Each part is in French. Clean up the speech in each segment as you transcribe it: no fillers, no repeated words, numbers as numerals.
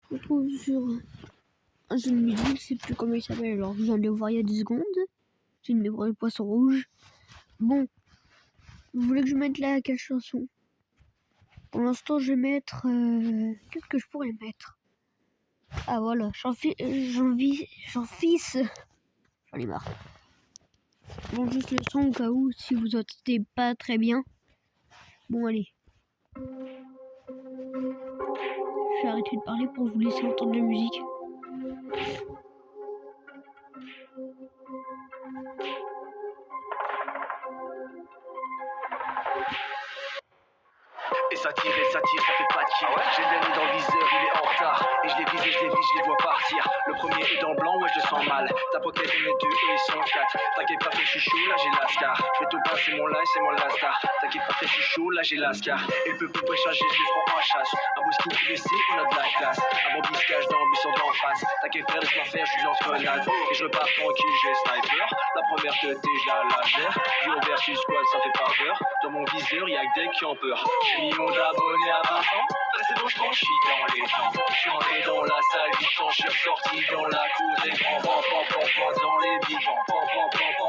se retrouve sur un jeu de musique, je sais plus comment il s'appelle, alors je viens de le voir il y a 10 secondes. J'ai une mémoire de poisson rouge. Bon, vous voulez que je mette là quelle chanson? Pour l'instant, je vais mettre... qu'est-ce que je pourrais mettre? Ah voilà, j'en fils. J'en ai marre. Bon, juste le son au cas où, si vous entendez pas très bien. Bon, allez. Je vais arrêter de parler pour vous laisser entendre la musique. Et ça tire, ça fait pas de kill. J'ai le dernier dans le viseur, il est en retard. Et je les vise, je les vois partir. Le premier est dans le blanc, ouais je le sens mal. Ta pocket on est deux et ils sont quatre. T'inquiète pas, fait je suis chaud, là j'ai l'ascar. Je vais tout passer mon live, c'est mon lastar. T'inquiète pas, fait je suis chaud, là j'ai l'ascar. Et le peuple pourrait charger, je les prends en chasse. Un beau skin qui le sait, on a de la classe. Un bon biscage dans l'ambition d'en face. T'inquiète frère, laisse-moi faire, je lui lance grenade. Et je repars tranquille, j'ai sniper. La première tête, je la laser. Duo versus squad, ça fait pas peur. Dans mon viseur, y'a que des qui ont peur. Millions d'abonnés à 20 ans. C'est bon, je suis dans les temps. Je suis rentré dans la salle du temps, je suis ressorti dans la cour des grands. Pan, dans les bidons. Pan,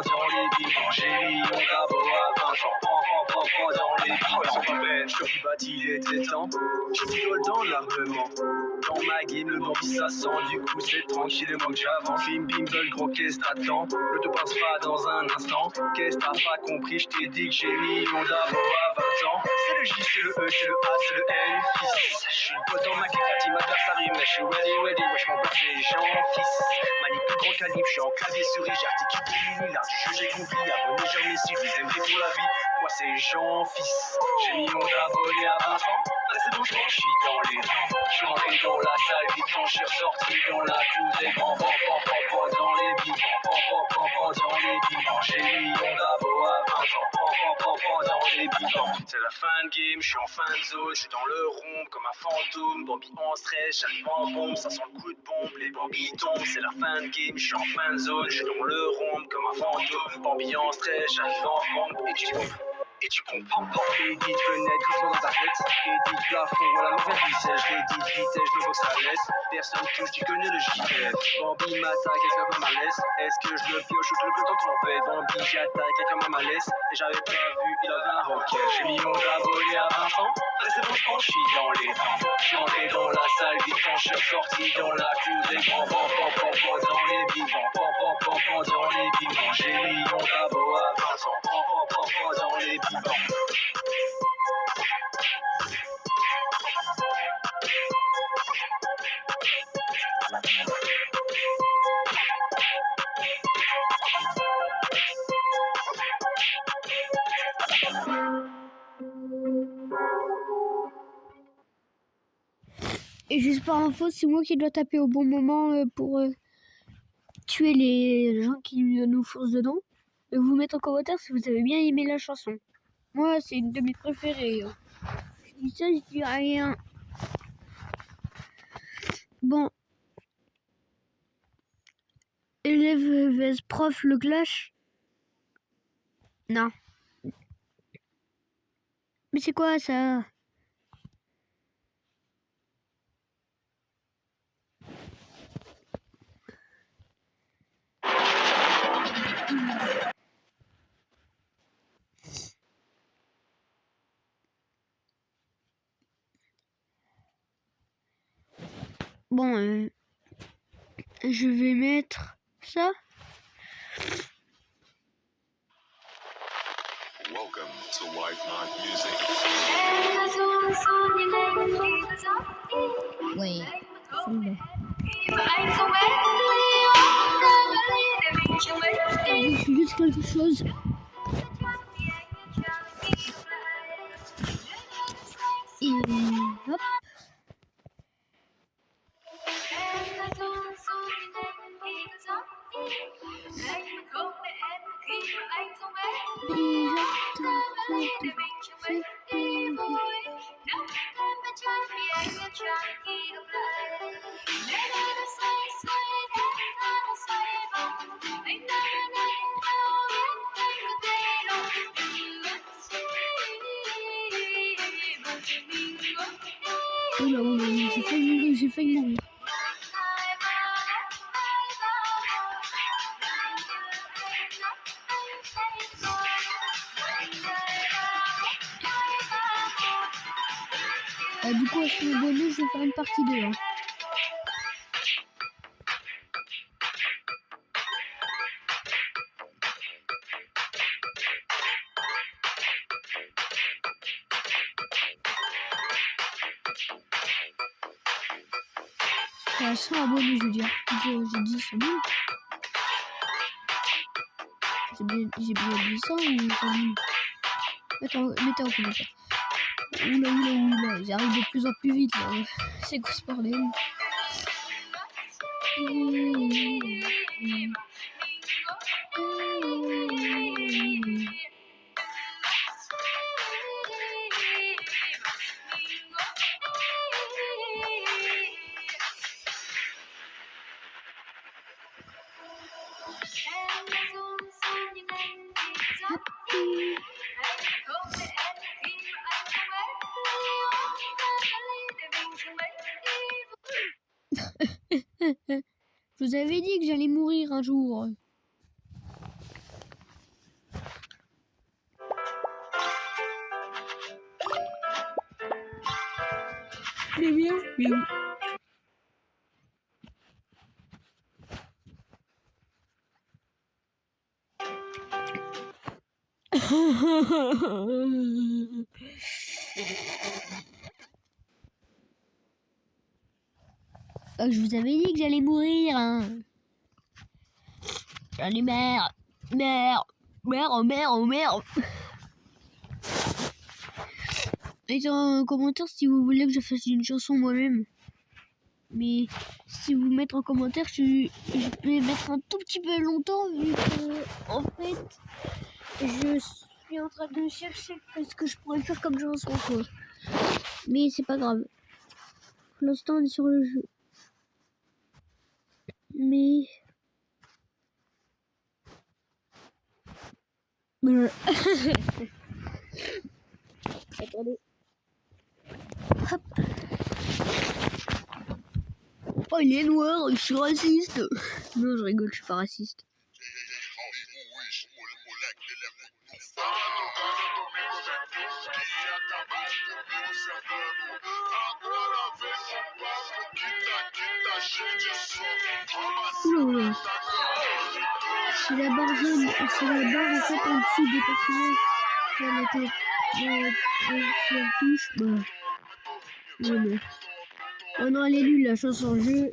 dans les bidons. J'ai millions d'abos à 20 ans. Pan, dans les bidons. Ils sont pas bêtes, je suis bâti, il était temps. Je rigole dans l'armement. Dans ma game, le bambi ça sent. Du coup, c'est tranquille, moi que j'avance. Bim, bimble, gros, qu'est-ce t'attends? Ne te passe pas dans un instant. Qu'est-ce t'as pas compris? Je t'ai dit que j'ai millions d'abos à 20 ans. C'est le J, c'est le E, c'est le A, c'est le L, fils. Je suis le potent, ma cliquati, ma adversaire, mais je suis ready, wesh, mon père, c'est Jean, fils. Mani plus grand calibre, je suis en clavier souris, j'articule l'art du jeu, j'ai compris. Abonné, jamais si je les aimerais pour la vie. Moi, c'est Jean, fils. J'ai millions d'abonnés à 20 ans. C'est bon, je suis dans les temps. Je suis rentré dans la salle du temps, je suis ressorti dans la cour des grands. Pan, dans les bidons. Pan, dans les bidons. J'ai millions d'abos à 20 ans. Pan, dans les bidons. C'est la fin de game, je suis en fin de zone. Je suis dans le rond comme un fantôme. Bambi en stress, j'arrive en bombe. Ça sent le coup de bombe, les Bambi tombent. C'est la fin de game, je suis en fin de zone. Je suis dans le rond comme un fantôme. Bambi en stress, j'arrive en bombe. Et tu comprends pas. Edit fenêtre, grisement dans ta tête. Edit plafond, voilà ma ficelle. Je l'édite vitesse, je le boxe à l'aise. Personne touche, tu connais le JF. Bambi m'attaque avec un malaise. Est-ce que je le pioche ou je le bloque dans trompette? Bambi j'attaque avec un malaise. Et j'avais pas vu, il avait un rocket. J'ai millions d'abonnés à 20 ans. C'est bon, je suis dans les temps. Je suis rentré dans la salle du temps, je suis ressorti dans la cour des grands. Pan, dans les bidons. Pan, dans les bidons. J'ai millions d'abos à 20 ans. Pan, dans les bidons. Et juste par info, c'est moi qui dois taper au bon moment pour tuer les gens qui nous forcent dedans. Et vous mettre en commentaire si vous avez bien aimé la chanson. Moi, c'est une de mes préférées. Je dis ça, je dis rien. Bon. Élève vs prof, le clash? Non. Mais c'est quoi ça? Bon, je vais mettre ça. Welcome to White Knot Music. Ouais, celle-là. Je suis juste quelque chose. Et hop. Oula, oula, oula. j'ai failli mourir. Du coup, à ce bonus, je vais faire une partie 2. Hein. À 100 abonnés, je veux dire. J'ai dit 100 000. J'ai bien dit 100 ou 100 000. Mettez en commentaire. Oula, ils arrivent de plus en plus vite là. C'est quoi ce bordel? Je vous avais dit que j'allais mourir un jour. Mais bien. Je vous avais dit que j'allais mourir. Hein. J'en ai marre. Merde. Mettez en commentaire si vous voulez que je fasse une chanson moi-même. Mais si vous mettez en commentaire, je vais mettre un tout petit peu longtemps vu que en fait je suis en train de chercher ce que je pourrais faire comme chanson quoi. Mais c'est pas grave. Pour l'instant on est sur le jeu. Mais attendez. Hop. Oh il est noir, je suis raciste. Non je rigole, je suis pas raciste. Oula. C'est la barre jaune, c'est la barre en fait en dessous des personnages. Sur la tête. Si elle touche, bah. Je meurs. Oh non, elle est nulle la chanson.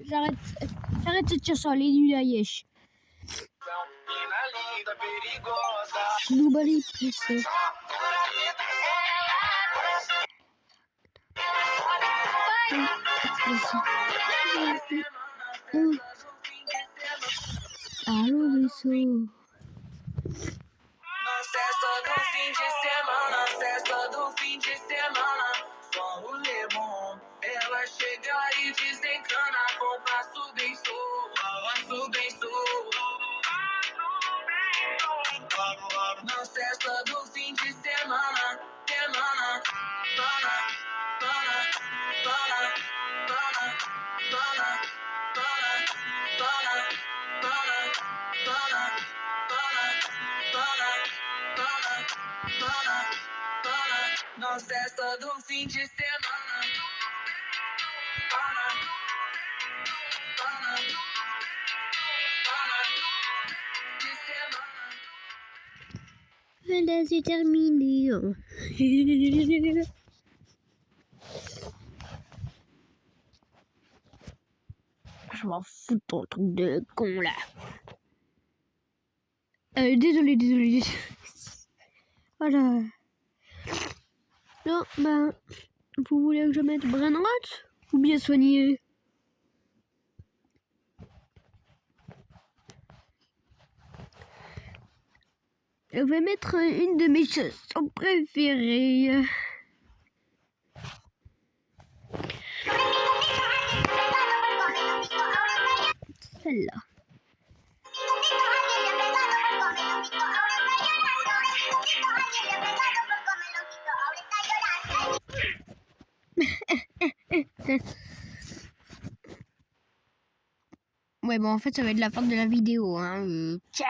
J'arrête cette chanson, elle est nulle à yesh. Nobody please. Alô, isso. Festa do fim de semana, só o Lebon. Ela chega e desencana com passo bem na festa do fim de semana, na festa do fim de semana. Voilà, c'est terminé. Je m'en fous de ton truc de con là. Désolé. Voilà. Non, bah, vous voulez que je mette Brainrot ou bien soigné? Je vais mettre une de mes chansons préférées. Celle-là. Ouais, bon, en fait, ça va être la fin de la vidéo. Hein. Ciao.